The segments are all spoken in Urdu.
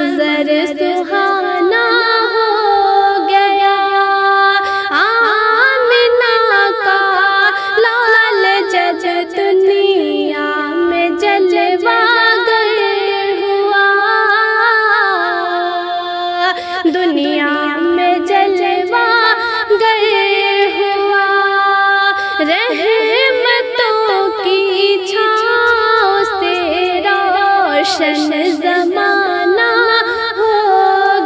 منظر سہانا ہو گیا، آمنہ کا لال جب دنیا میں جلوہ گر ہوا، دنیا میں جلوہ گر ہوا، رحمتوں کی چھاؤں سے روشن زمانہ ہو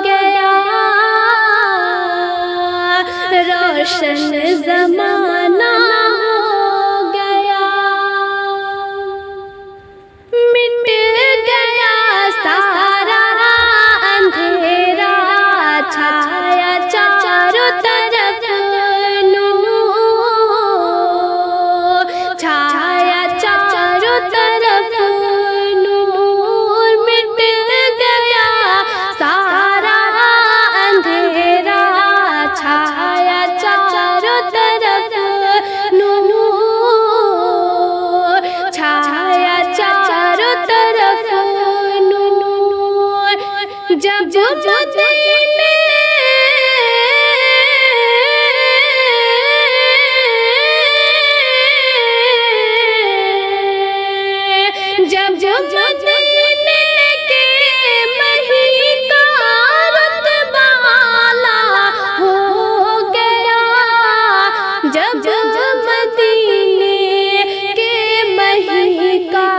گیا، روشن زمانہ ہو گیا، مٹ گیا سارا اندھیرا، چھایا چاروں طرف نور، چھایا چاروں طرف نور، مٹ گیا سارا اندھیرا، چھایا چاروں طرف نور، چھایا چاروں طرف نور، جب مدینے جب مدینے کے مہی کا رتبہ اعلیٰ ہو گیا، جب مدینے کے مہی کا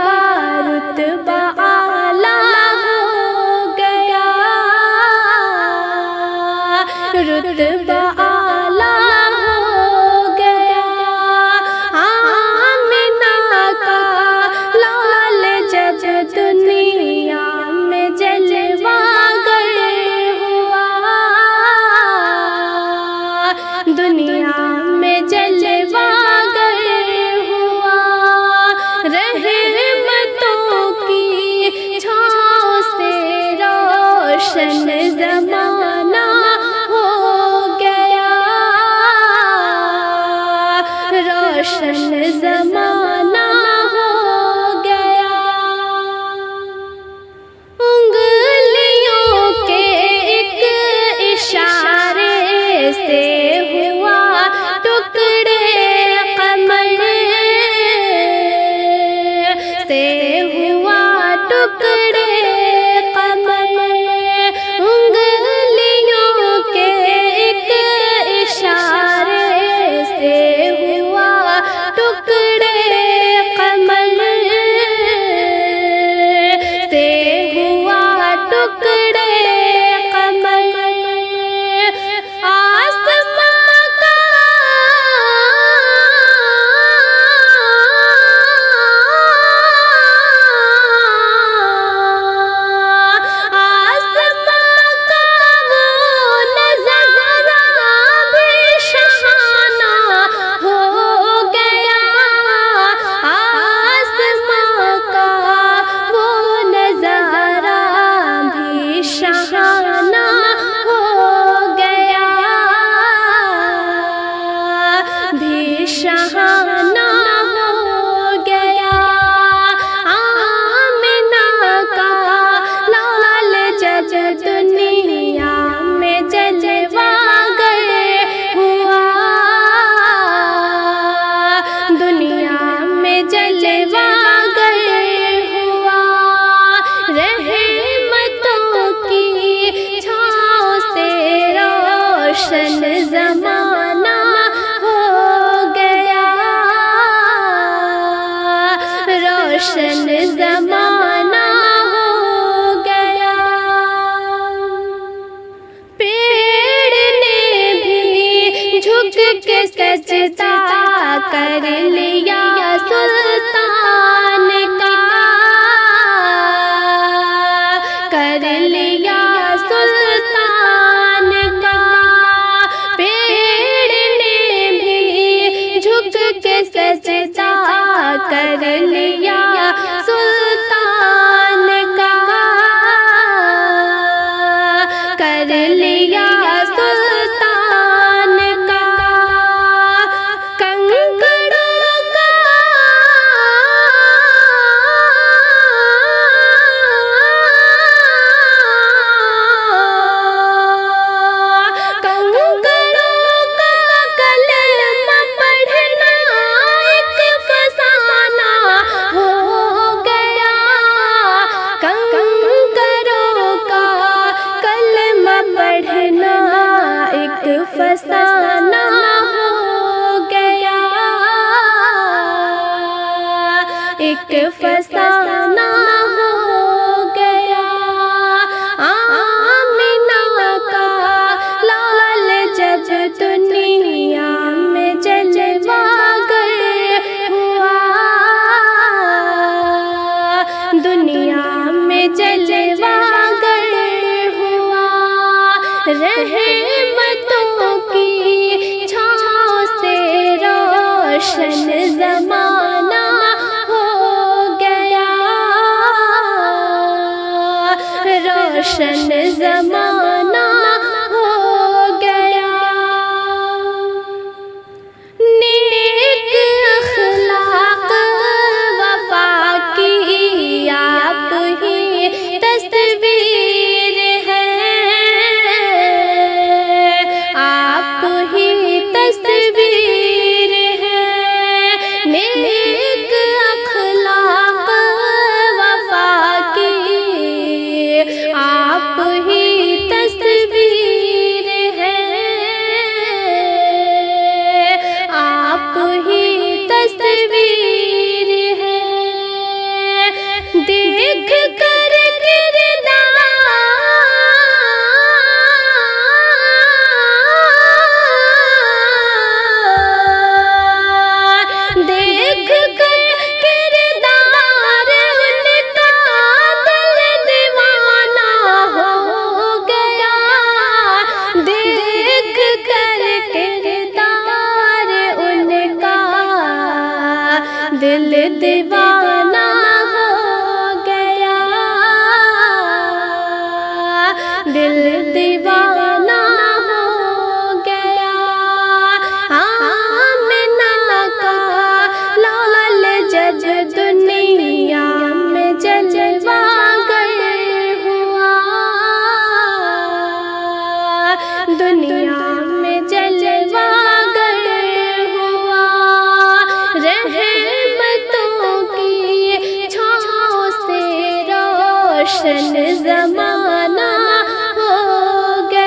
رتبہ اعلیٰ ہو گیا، رتبہ اعلیٰ ہو گیا، آمنہ کا لال جب دنیا میں جلوہ گر ہوا، دنیا میں جلوہ گر ہوا، رحمتوں کی چھاؤں سے روشن زمانہ ہو گیا، روشن زمانہ ہو گیا، انگلیوں کے ایک اشارے سے ہوا ٹکڑے قمر، سے ہوا ٹکڑے قمر، انگلیوں کے ایک اشارے سے ہوا ٹکڑے قمر، سے ہوا ٹکڑے قمر، آسمان کا آسمان کا وہ نظارہ بھی شہانہ ہو گیا، آسمان کا وہ نظارہ بھی شہانہ ہو گیا، بھی شہانہ ہو گیا، آمنہ کا لال جب دنیا میں جلوہ گر ہوا، دنیا میں جلوہ گر ہوا، رحمتوں کی چھاؤں سے روشن زمانہ ہو گیا، روشن زمانہ ہو گیا، پیڑ نے بھی جھک کے سجدہ کر لیا سلطان کا، کر لیا سلطان کا، پیڑ نے بھی جھک کے سجدہ کر لیا سلطان کا، کر لیا سلطان کا، کنکڑوں کا فسانہ ہو گیا، ایک فسانہ ہو گیا، آمنہ کا لال جب دنیا میں جلوہ گر ہوا، دنیا میں جلوہ گر ہوا، رحمتوں کی چھاؤں سے روشن زمانہ ہو گیا، روشن زمانہ ہو گیا، نیک اخلاق وفا کی آپ ہی تصویر ہے، آپ ہی تصویر ہے، نیک اخلاق وفا کی آپ ہی تصویر ہے، آپ ہی تصویر ہے، دیکھ کر کردار، دیکھ کر کردار ان کا دل دیوانہ ہو گیا، دیکھ کر کردار ان کا دل دیوانہ ہو گیا، دل دیوانہ ہو گیا، آمنہ کا لال جب دنیا میں جلوہ گر ہوا، دنیا میں جلوہ گر ہوا، رحمتوں کی چھاؤں سے روشن زمانہ ہو گیا۔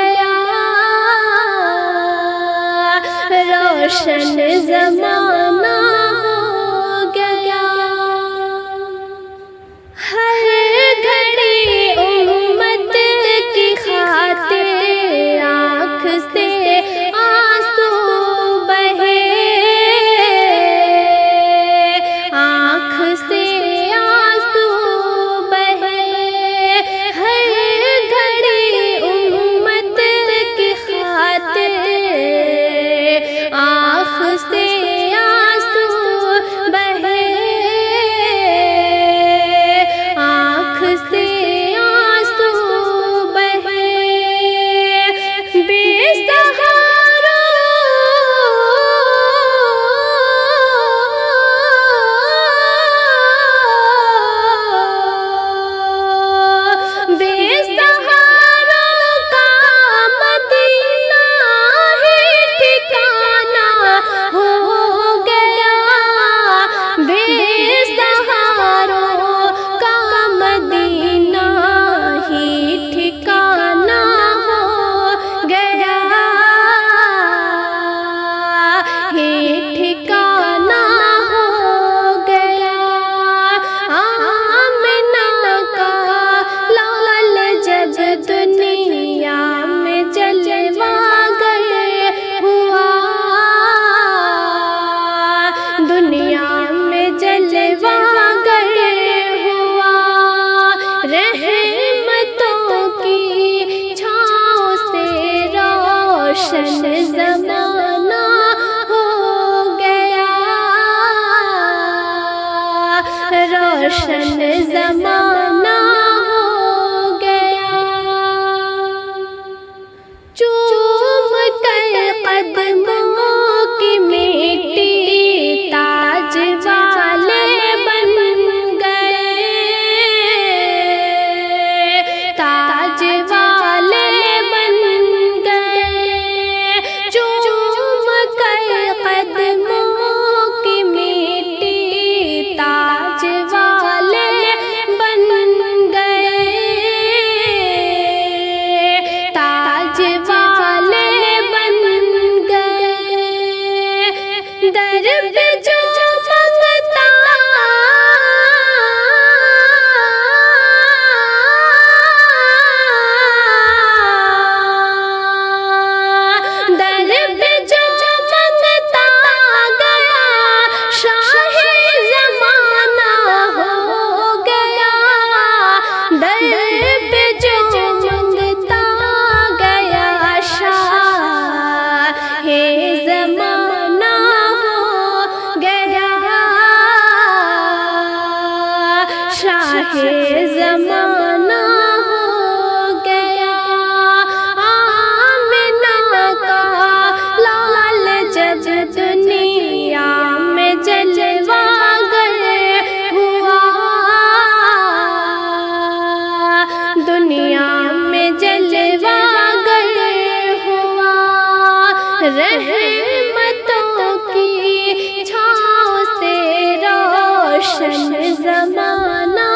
رحمتوں کی چھاؤں سے روشن زمانہ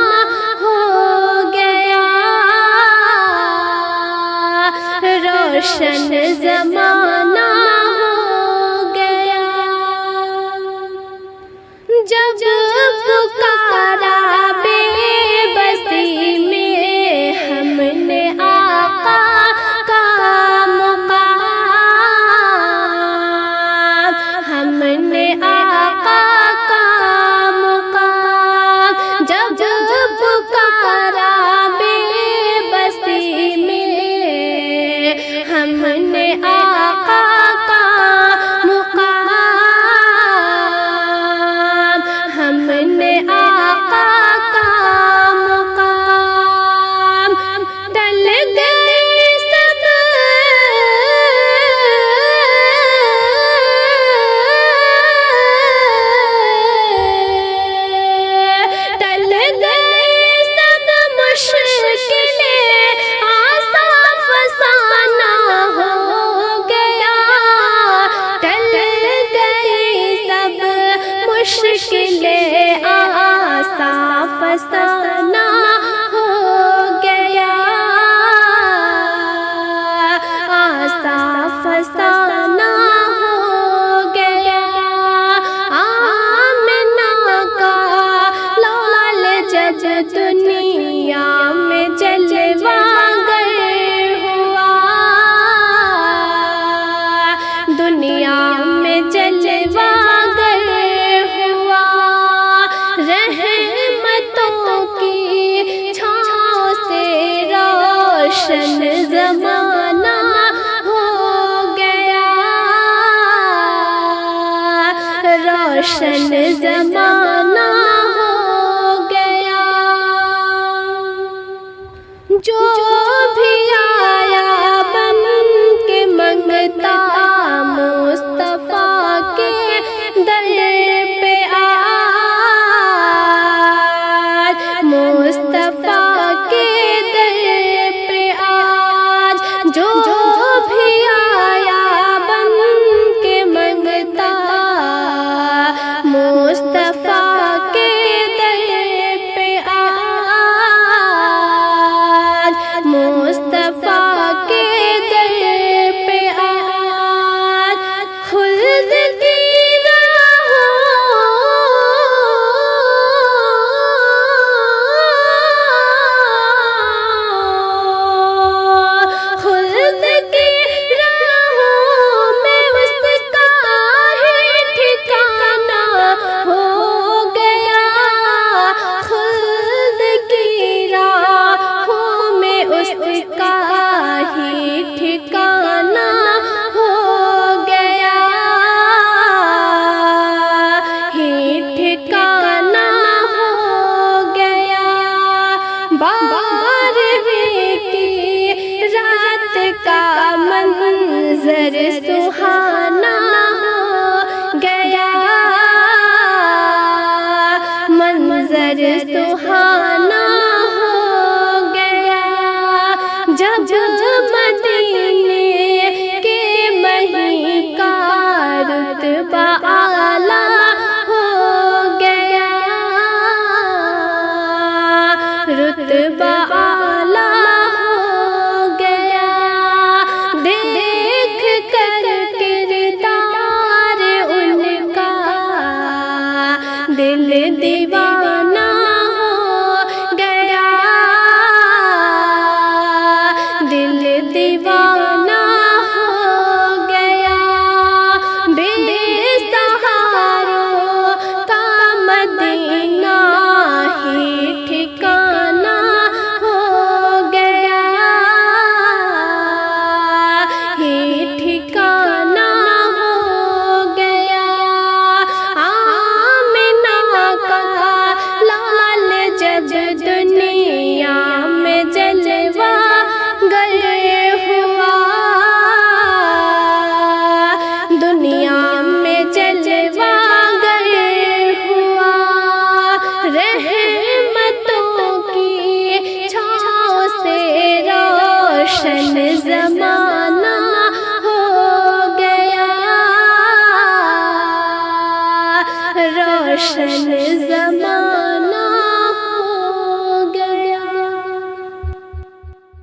ہو گیا، روشن زمانہ ہو گیا۔ جب پکارا بے بسی میں ہم نے آقا کا مقام، ہم نے آقا کا مقام، جب پکارا بے بسی میں ہم نے آقا کا مقام، ہم نے آقا کا مقام، ڈل گئے سب ڈل گئے سب مشکلیں، آسان فسانہ ہو گیا، ڈل گئی سب مشکلیں، آسان فسانہ ہو گیا، آسان فسانہ ہو گیا۔ آمنہ کا لال جب دنیا میں جلوہ گر ہوا، دنیا میں جلوہ گر ہوا، رحمتوں کی چھاؤں سے روشن زمانہ ہو گیا، روشن زمانہ ہو گیا۔ جو بھی آیا بن کے منگتا مصطفیٰ کے در پہ آج، مصطفیٰ کے در پہ آج، جو بھی آیا بن کے منگتا مصطفیٰ کے در پہ آج، مصطفیٰ کے در پہ آج، خلد کی خلد کی راہوں میں اس کا ہی ٹھکانہ ہو گیا، خلد کی راہوں میں اس کا ہی ٹھکانہ ہو گیا، ہی ٹھکانہ ہو گیا۔ بارہویں کی رات کا منظر سہانا ہو گیا، منظر سہانا ہو گیا، جب مدینے کے مہی کا رتبہ اعلیٰ ہو گیا، رتبہ اعلیٰ ہو گیا، دیکھ کر کردار ان کا دل دیوانہ ہو گیا، دل دیوانہ ہو گیا، بے سہاروں کا مدینہ ہی ٹھکانہ ہو گیا، ہی ٹھکانہ ہو گیا۔ آمنہ کا لال جب دنیا میں جلوہ گر ہوا، دنیا میں جلوہ گر ہوا، رحمتوں کی چھاؤں سے روشن زمانہ ہو گیا، روشن زمان